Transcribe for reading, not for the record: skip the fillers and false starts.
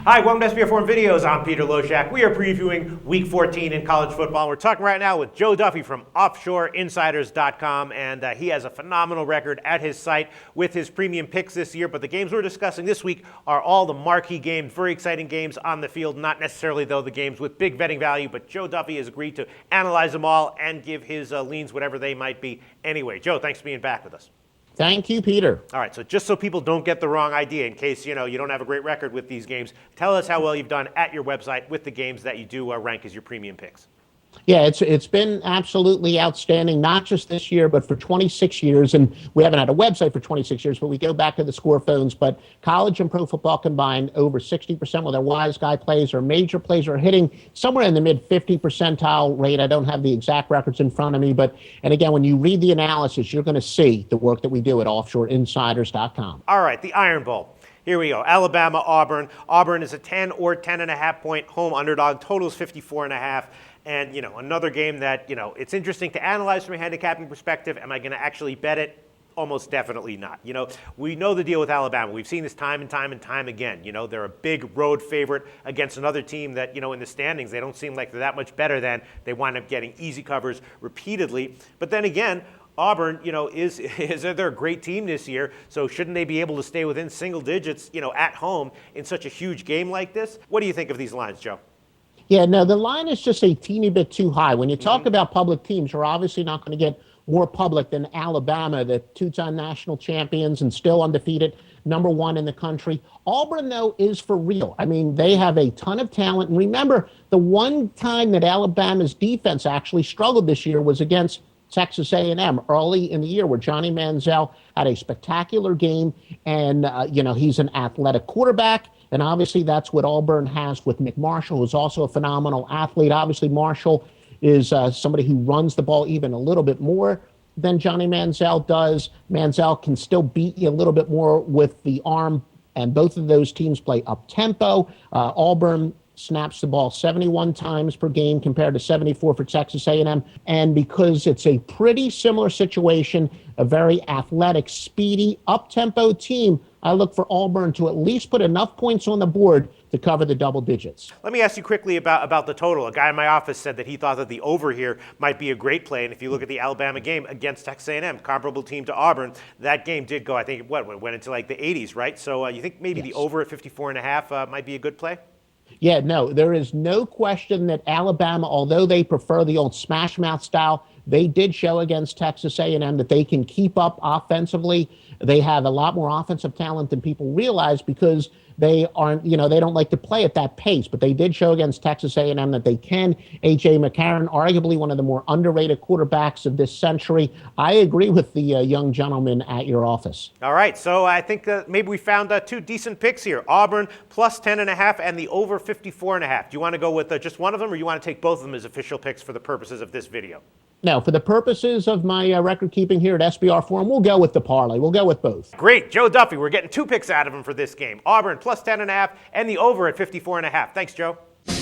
Hi, welcome to SBR Forum Videos. I'm Peter Loshak. We are previewing Week 14 in college football. We're talking right now with Joe Duffy from OffshoreInsiders.com, and he has a phenomenal record at his site with his premium picks this year. But the games we're discussing this week are all the marquee games, very exciting games on the field, not necessarily, though, the games with big betting value. But Joe Duffy has agreed to analyze them all and give his leans, whatever they might be. Anyway, Joe, thanks for being back with us. Thank you, Peter. All right, so just so people don't get the wrong idea, in case you don't have a great record with these games, tell us how well you've done at your website with the games that you do rank as your premium picks. Yeah, it's been absolutely outstanding, not just this year, but for 26 years. And we haven't had a website for 26 years, but we go back to the score phones. But college and pro football combined, over 60% with their wise guy plays or major plays are hitting somewhere in the mid 50 percentile rate. I don't have the exact records in front of me. And again, when you read the analysis, you're going to see the work that we do at OffshoreInsiders.com. All right, the Iron Bowl. Here we go. Alabama, Auburn. Auburn is a 10 or 10.5 point home underdog. Total is 54.5. And, another game that, it's interesting to analyze from a handicapping perspective. Am I going to actually bet it? Almost definitely not. We know the deal with Alabama. We've seen this time and time again. They're a big road favorite against another team that, in the standings, they don't seem like they're that much better than. They wind up getting easy covers repeatedly. But then again, Auburn, is they're a great team this year, so shouldn't they be able to stay within single digits, at home in such a huge game like this? What do you think of these lines, Joe? Yeah, no, the line is just a teeny bit too high. When you talk about public teams, you're obviously not going to get more public than Alabama, the two-time national champions and still undefeated, #1 in the country. Auburn, though, is for real. I mean, they have a ton of talent. And remember, the one time that Alabama's defense actually struggled this year was against Texas A&M early in the year, where Johnny Manziel had a spectacular game. And, he's an athletic quarterback. And obviously that's what Auburn has with Nick Marshall, who's also a phenomenal athlete. Obviously Marshall is somebody who runs the ball even a little bit more than Johnny Manziel does. Manziel can still beat you a little bit more with the arm, and both of those teams play up-tempo. Auburn snaps the ball 71 times per game compared to 74 for Texas A&M. And because it's a pretty similar situation, a very athletic, speedy, up-tempo team, I look for Auburn to at least put enough points on the board to cover the double digits. Let me ask you quickly about the total. A guy in my office said that he thought that the over here might be a great play. And if you look at the Alabama game against Texas A&M, comparable team to Auburn, that game did go, I think, went into like the 80s, right? So you think maybe the over at 54.5 might be a good play? Yeah, no, there is no question that Alabama, although they prefer the old smash mouth style, they did show against Texas A&M that they can keep up offensively. They have a lot more offensive talent than people realize because they aren't, they don't like to play at that pace. But they did show against Texas A&M that they can. A.J. McCarron, arguably one of the more underrated quarterbacks of this century. I agree with the young gentleman at your office. All right, so I think maybe we found two decent picks here. Auburn plus 10.5 and the over 54.5. Do you want to go with just one of them, or you want to take both of them as official picks for the purposes of this video? No, for the purposes of my record keeping here at SBR Forum, we'll go with the parlay. We'll go with both. Great. Joe Duffy, we're getting two picks out of him for this game. Auburn plus 10.5 and the over at 54.5. Thanks, Joe.